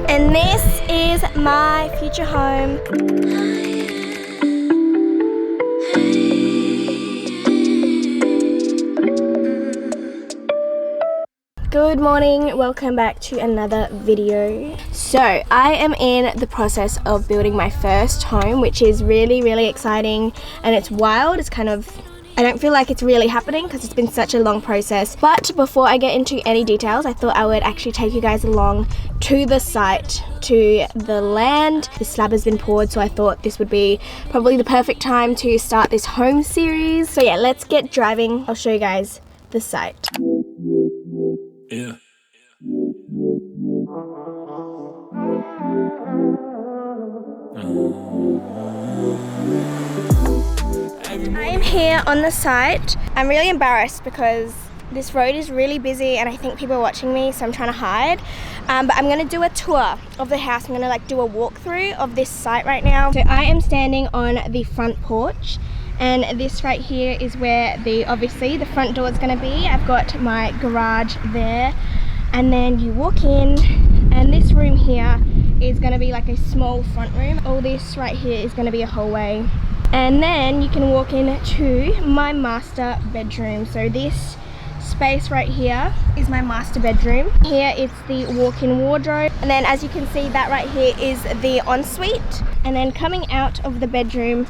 And this is my future home. Good morning, welcome back to another video. So I am in the process of building my first home, which is really exciting, and it's wild. It's kind of, I don't feel like it's really happening because it's been such a long process. But before I get into any details, I thought I would actually take you guys along to the site, to the land. The slab has been poured, so I thought this would be probably the perfect time to start this home series. So yeah, let's get driving. I'll show you guys the site. Yeah. I am here on the site. I'm really embarrassed because this road is really busy and I think people are watching me, so I'm trying to hide. But I'm gonna do a tour of the house. I'm gonna do a walkthrough of this site right now. So I am standing on the front porch, and this right here is where obviously the front door is gonna be. I've got my garage there, and then you walk in, and this room here is gonna be like a small front room. All this right here is gonna be a hallway. And then you can walk into my master bedroom. So this space right here is my master bedroom. Here it's the walk-in wardrobe. And then as you can see, that right here is the ensuite. And then coming out of the bedroom,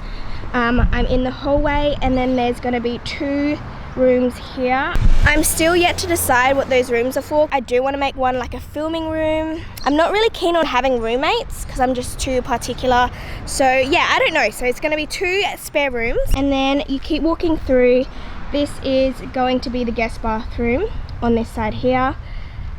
I'm in the hallway, and then there's gonna be 2 rooms here. I'm still yet to decide what those rooms are for. I do want to make one like a filming room. I'm not really keen on having roommates because I'm just too particular. So yeah, I don't know. So it's going to be 2 spare rooms, and then you keep walking through. This is going to be the guest bathroom on this side here.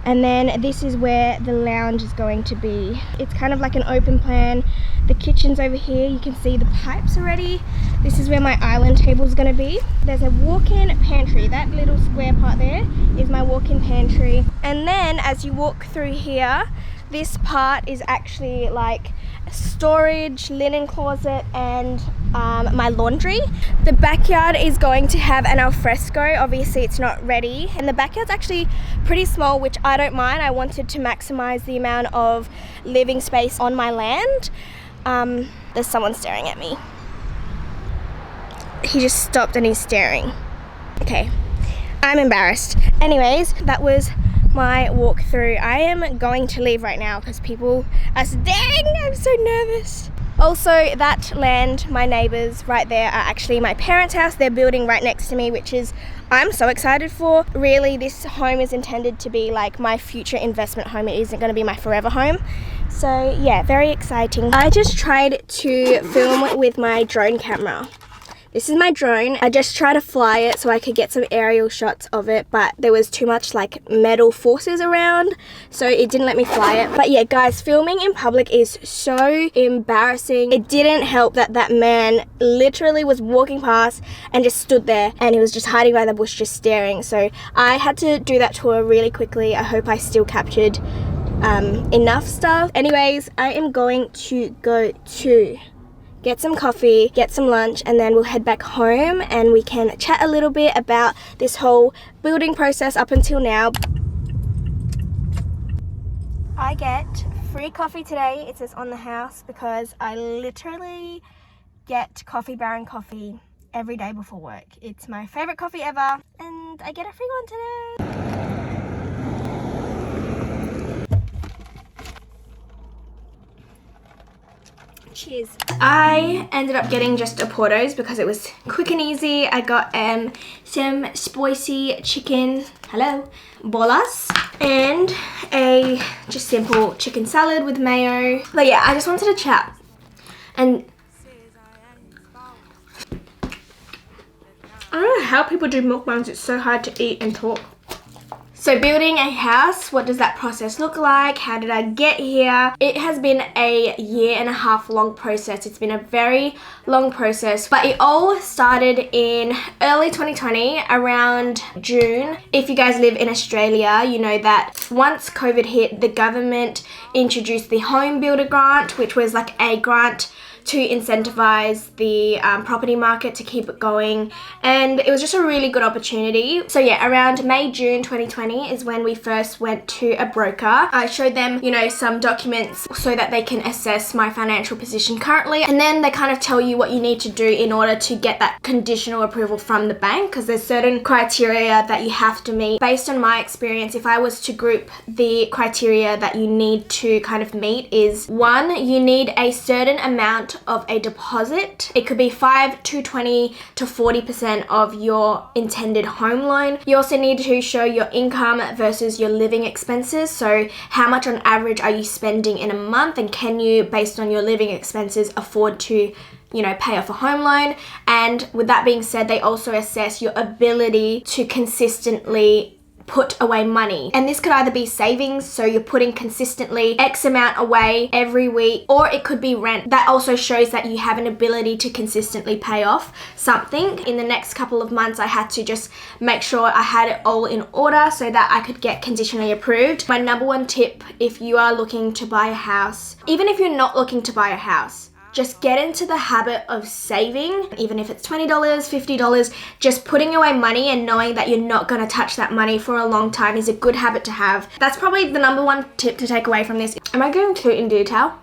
And then this is where the lounge is going to be. It's kind of like an open plan. The kitchen's over here. You can see the pipes already. This is where my island table is going to be. There's a walk-in pantry. That little square part there is my walk-in pantry. And then as you walk through here, this part is actually like storage, linen closet, and my laundry. The backyard is going to have an alfresco. Obviously it's not ready, and the backyard's actually pretty small, which I don't mind. I wanted to maximize the amount of living space on my land. There's someone staring at me. He just stopped and he's staring. Okay, I'm embarrassed. Anyways, that was my walkthrough. I am going to leave right now because people are staring. I'm so nervous. Also, that land, my neighbors right there, are actually my parents' house. They're building right next to me, which is I'm so excited for. Really, this home is intended to be like my future investment home. It isn't going to be my forever home. So yeah, very exciting. I just tried to film with my drone camera. This is my drone. I just tried to fly it so I could get some aerial shots of it, but there was too much like metal forces around, so it didn't let me fly it. But yeah, guys, filming in public is so embarrassing. It didn't help that that man literally was walking past and just stood there, and he was just hiding by the bush just staring. So I had to do that tour really quickly. I hope I still captured enough stuff. Anyways, I am going to go to get some coffee, get some lunch, and then we'll head back home and we can chat a little bit about this whole building process up until now. I get free coffee today. It says on the house because I literally get Coffee Baron coffee every day before work. It's my favorite coffee ever, and I get a free one today. Cheers. I ended up getting just a Porto's because it was quick and easy. I got some spicy chicken, bolas, and a just simple chicken salad with mayo. But yeah, I just wanted to chat. And I don't know how people do mukbangs. It's so hard to eat and talk. So building a house, what does that process look like? How did I get here? It has been a 1.5 year long process. It's been a very long process, but it all started in early 2020, around June. If you guys live in Australia, you know that once COVID hit, the government introduced the Home Builder Grant, which was like a grant to incentivize the property market to keep it going, and it was just a really good opportunity. So yeah, around May, June 2020 is when we first went to a broker. I showed them, you know, some documents so that they can assess my financial position currently, and then they kind of tell you what you need to do in order to get that conditional approval from the bank, because there's certain criteria that you have to meet. Based on my experience, if I was to group the criteria that you need to kind of meet is, 1, you need a certain amount of a deposit. It could be 5 to 20 to 40% of your intended home loan. You also need to show your income versus your living expenses. So how much on average are you spending in a month, and can you, based on your living expenses, afford to, you know, pay off a home loan? And with that being said, they also assess your ability to consistently put away money, and this could either be savings, so you're putting consistently X amount away every week, or it could be rent. That also shows that you have an ability to consistently pay off something. In the next couple of months, I had to just make sure I had it all in order so that I could get conditionally approved. My number one tip, if you are looking to buy a house, even if you're not looking to buy a house, just get into the habit of saving, even if it's $20, $50, just putting away money and knowing that you're not going to touch that money for a long time is a good habit to have. That's probably the number one tip to take away from this. Am I going too in detail?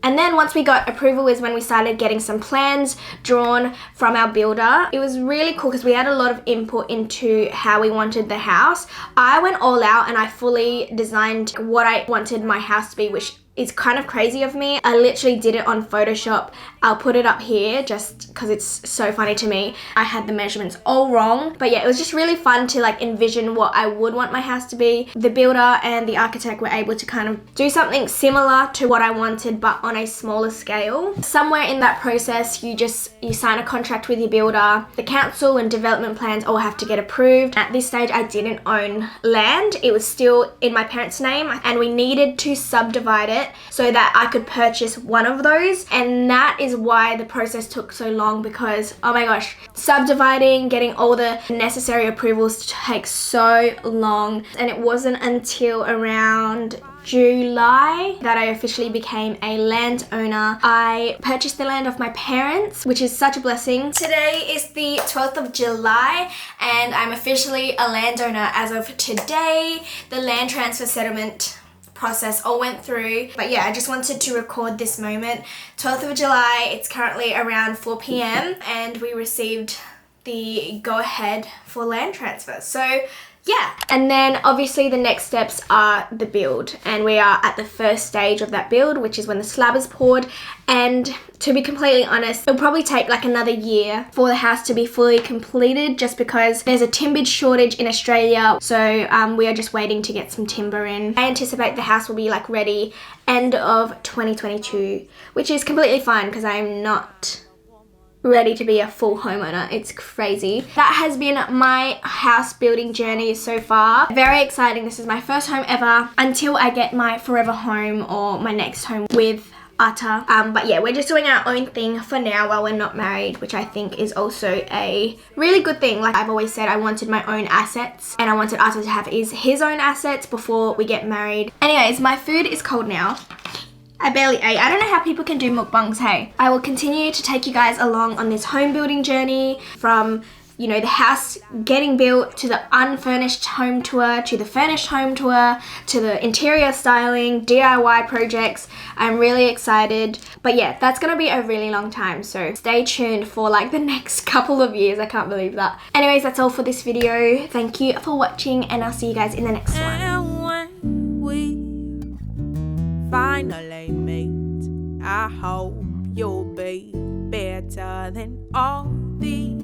And then once we got approval is when we started getting some plans drawn from our builder. It was really cool because we had a lot of input into how we wanted the house. I went all out and I fully designed what I wanted my house to be, which is kind of crazy of me. I literally did it on Photoshop. I'll put it up here just because it's so funny to me. I had the measurements all wrong, but yeah, it was just really fun to like envision what I would want my house to be. The builder and the architect were able to kind of do something similar to what I wanted, but on a smaller scale. Somewhere in that process, you sign a contract with your builder. The council and development plans all have to get approved. At this stage, I didn't own land. It was still in my parents' name, and we needed to subdivide it so that I could purchase one of those. And that is why the process took so long, because oh my gosh, subdividing, getting all the necessary approvals takes so long. And it wasn't until around July that I officially became a landowner. I purchased the land of my parents, which is such a blessing. Today is the 12th of July and I'm officially a landowner as of today. The land transfer settlement process all went through, but yeah, I just wanted to record this moment. 12th of July, it's currently around 4 p.m. and we received the go-ahead for land transfer. So yeah, and then obviously the next steps are the build, and we are at the first stage of that build, which is when the slab is poured. And to be completely honest, it'll probably take like another year for the house to be fully completed, just because there's a timber shortage in Australia. So we are just waiting to get some timber in. I anticipate the house will be like ready end of 2022, which is completely fine because I'm not ready to be a full homeowner. It's crazy. That has been my house building journey so far. Very exciting. This is my first home ever until I get my forever home or my next home with Atta. But yeah, we're just doing our own thing for now while we're not married, which I think is also a really good thing. Like I've always said, I wanted my own assets and I wanted Atta to have his own assets before we get married. Anyways, my food is cold now. I barely ate. I don't know how people can do mukbangs, hey. I will continue to take you guys along on this home building journey from, you know, the house getting built to the unfurnished home tour, to the furnished home tour, to the interior styling, DIY projects. I'm really excited. But yeah, that's gonna be a really long time, so stay tuned for like the next couple of years. I can't believe that. Anyways, that's all for this video. Thank you for watching and I'll see you guys in the next one. And when we finally meet, I hope you'll be better than all these